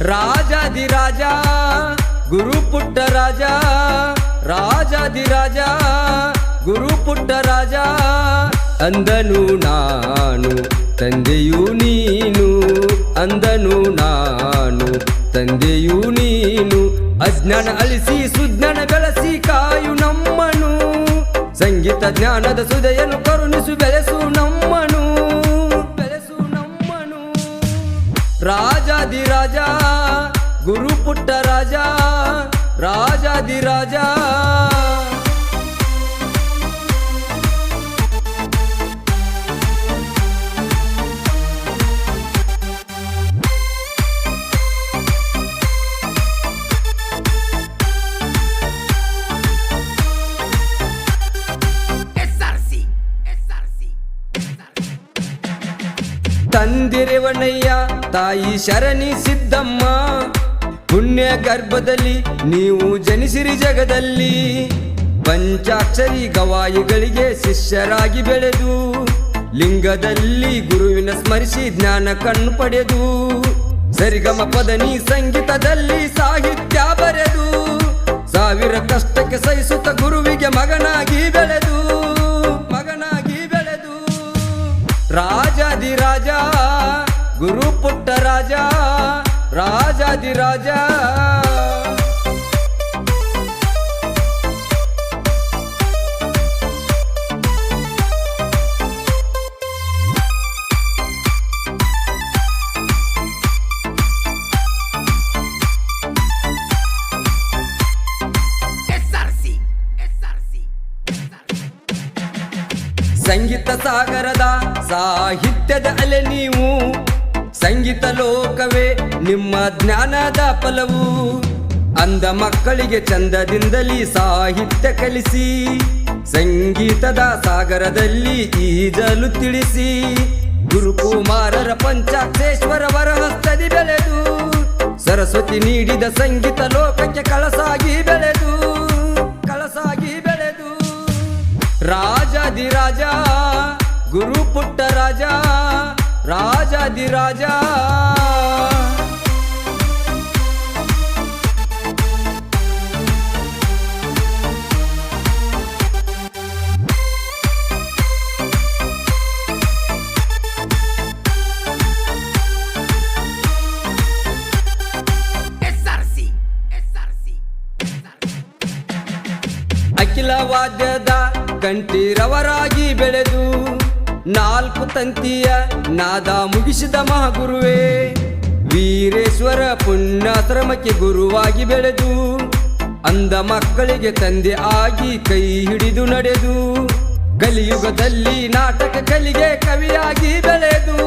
ರಾಜಾದಿರಾಜ ಗುರು ಪುಟ್ಟರಾಜ ರಾಜಾದಿರಾಜ ಗುರು ಪುಟ್ಟರಾಜ ಅಂದನು ನಾನು ತಂದೆಯು ನೀನು ಅಂದನು ನಾನು ತಂದೆಯು ನೀನು ಅಜ್ಞಾನ ಅಳಿಸಿ ಸುಜ್ಞಾನ ಬೆಳೆಸಿ ಕಾಯು ನಮ್ಮನು ಸಂಗೀತ ಜ್ಞಾನದ ಸುದೆಯನ್ನು ಕರುಣಿಸು ಬೆಳೆಸು ನಮ್ಮನು ರಾಜಾದಿರಾಜ ಗುರು ಪುಟ್ಟರಾಜ ರಾಜಾದಿರಾಜ ತಂದಿರೆವಣ್ಣಯ್ಯ ತಾಯಿ ಶರಣಿ ಸಿದ್ದಮ್ಮ ಪುಣ್ಯ ಗರ್ಭದಲ್ಲಿ ನೀವು ಜನಿಸಿರಿ ಜಗದಲ್ಲಿ ಪಂಚಾಕ್ಷರಿ ಗವಾಯಿಗಳಿಗೆ ಶಿಷ್ಯರಾಗಿ ಬೆಳೆದು ಲಿಂಗದಲ್ಲಿ ಗುರುವಿನ ಸ್ಮರಿಸಿ ಜ್ಞಾನ ಕಣ್ಣು ಪಡೆದು ಸರಿಗಮ ಪದನಿ ಸಂಗೀತದಲ್ಲಿ ಸಾಹಿತ್ಯ ಬರೆದು ಸಾವಿರ ಕಷ್ಟಕ್ಕೆ ಸಹಿಸುತ್ತ ಗುರುವಿಗೆ ಮಗನಾಗಿ ಬೆಳೆದು ರಾಜಾದಿರಾಜ ಗುರು ಪುಟ್ಟರಾಜ ರಾಜಾದಿರಾಜ ಸಂಗೀತ ಸಾಗರದ ಸಾಹಿತ್ಯದ ಅಲೆ ನೀವು ಸಂಗೀತ ಲೋಕವೇ ನಿಮ್ಮ ಜ್ಞಾನದ ಫಲವು ಅಂದ ಮಕ್ಕಳಿಗೆ ಚಂದದಿಂದಲೇ ಸಾಹಿತ್ಯ ಕಲಿಸಿ ಸಂಗೀತದ ಸಾಗರದಲ್ಲಿ ಈಜಲು ತಿಳಿಸಿ ಗುರುಕುಮಾರರ ಪಂಚಾಕ್ಷೇಶ್ವರ ವರಹಸ್ತದಿ ಬೆಳೆದು ಸರಸ್ವತಿ ನೀಡಿದ ಸಂಗೀತ ಲೋಕಕ್ಕೆ ಕಳಸಾಗಿ ಬೆಳೆದು ರಾಜಾದಿರಾಜ ಗುರು ಪುಟ್ಟರಾಜ ರಾಜಾದಿರಾಜ ಅಖಿಲ ವಾದ್ಯದ ಕಂಠೀರವರಾಗಿ ಬೆಳೆದು ನಾಲ್ಕು ತಂತಿಯ ನಾದ ಮುಗಿಸಿದ ಮಹಾಗುರುವೇ ವೀರೇಶ್ವರ ಪುಣ್ಯಾಶ್ರಮಕ್ಕೆ ಗುರುವಾಗಿ ಬೆಳೆದು ಅಂದ ಮಕ್ಕಳಿಗೆ ತಂದೆ ಆಗಿ ಕೈ ಹಿಡಿದು ನಡೆದು ಕಲಿಯುಗದಲ್ಲಿ ನಾಟಕ ಕಲಿಗೆ ಕವಿಯಾಗಿ ಬೆಳೆದು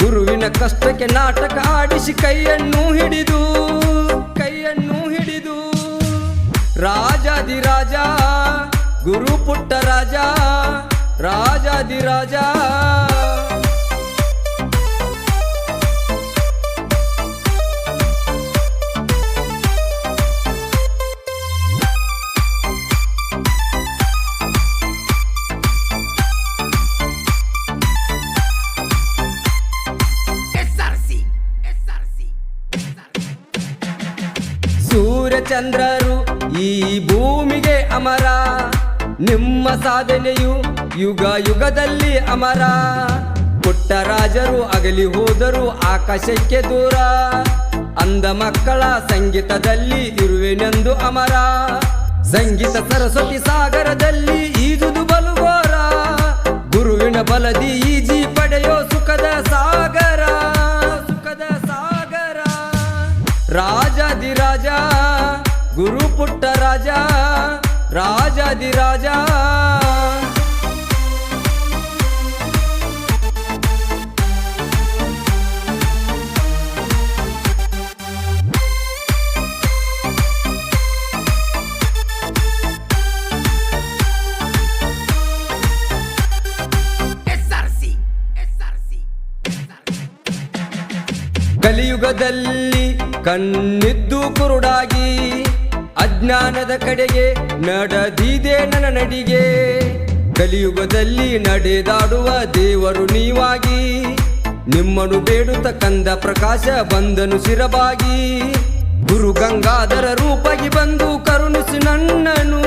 ಗುರುವಿನ ಕಷ್ಟಕ್ಕೆ ನಾಟಕ ಆಡಿಸಿ ಕೈಯನ್ನು ಹಿಡಿದು ರಾಜಾದಿರಾಜ ಗುರು ಪುಟ್ಟರಾಜ ರಾಜಾದಿರಾಜ ಸೂರ್ಯಚಂದ್ರರು ಈ ಭೂಮಿಗೆ ಅಮರ ನಿಮ್ಮ ಸಾಧನೆಯು ಯುಗ ಯುಗದಲ್ಲಿ ಅಮರ ಪುಟ್ಟರಾಜರು ಅಗಲಿ ಹೋದರು ಆಕಾಶಕ್ಕೆ ದೂರ ಅಂದ ಮಕ್ಕಳ ಸಂಗೀತದಲ್ಲಿ ಇರುವೆನೆಂದು ಅಮರ ಸಂಗೀತ ಸರಸ್ವತಿ ಸಾಗರದಲ್ಲಿ ಈಜುದು ಬಲುಘೋರ ಗುರುವಿನ ಬಲದಿ ಈಜಿ ಪಡೆಯೋ ಸುಖದ ಸಾಗರ ರಾಜಾದಿರಾಜ ಗುರು ಪುಟ್ಟರಾಜ ರಾಜಾದಿರಾಜ ಕಲಿಯುಗದಲ್ಲಿ ಕಣ್ಣಿದ್ದು ಕುರುಡಾಗಿ ಅಜ್ಞಾನದ ಕಡೆಗೆ ನಡೆದಿದೆ ನನ್ನ ನಡಿಗೆ ಕಲಿಯುಗದಲ್ಲಿ ನಡೆದಾಡುವ ದೇವರು ನೀವಾಗಿ ನಿಮ್ಮನು ಬೇಡುತ್ತ ಕಂದ ಪ್ರಕಾಶ ಬಂದನು ಶಿರಬಾಗಿ ಗುರು ಗಂಗಾಧರ ರೂಪಾಗಿ ಬಂದು ಕರುಣಿಸಿ ನನ್ನನು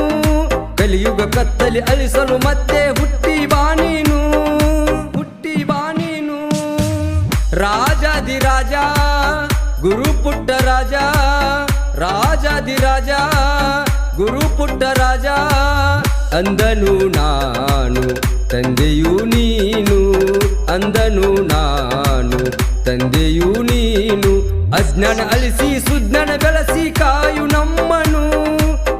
ಕಲಿಯುಗ ಕತ್ತಲಿ ಅಳಿಸಲು ಮತ್ತೆ ಹುಟ್ಟಿ ಬಾ ನೀನು ರಾಜಾದಿರಾಜ ಗುರು ಪುಟ್ಟ ರಾಜ ರಾಜಾದಿರಾಜ ಗುರು ಪುಟ್ಟ ರಾಜ ಅಂದನು ನಾನು ತಂದೆಯೂ ನೀನು ಅಂದನು ನಾನು ತಂದೆಯೂ ನೀನು ಅಜ್ಞಾನ ಅಳಿಸಿ ಸುಜ್ಞಾನ ಬೆಳೆಸಿ ಕಾಯು ನಮ್ಮನು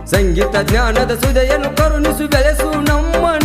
ಸಂಗೀತ ಜ್ಞಾನದ ಸುದೆಯನ್ನು ಕರುಣಿಸು ಬೆಳೆಸು ನಮ್ಮನು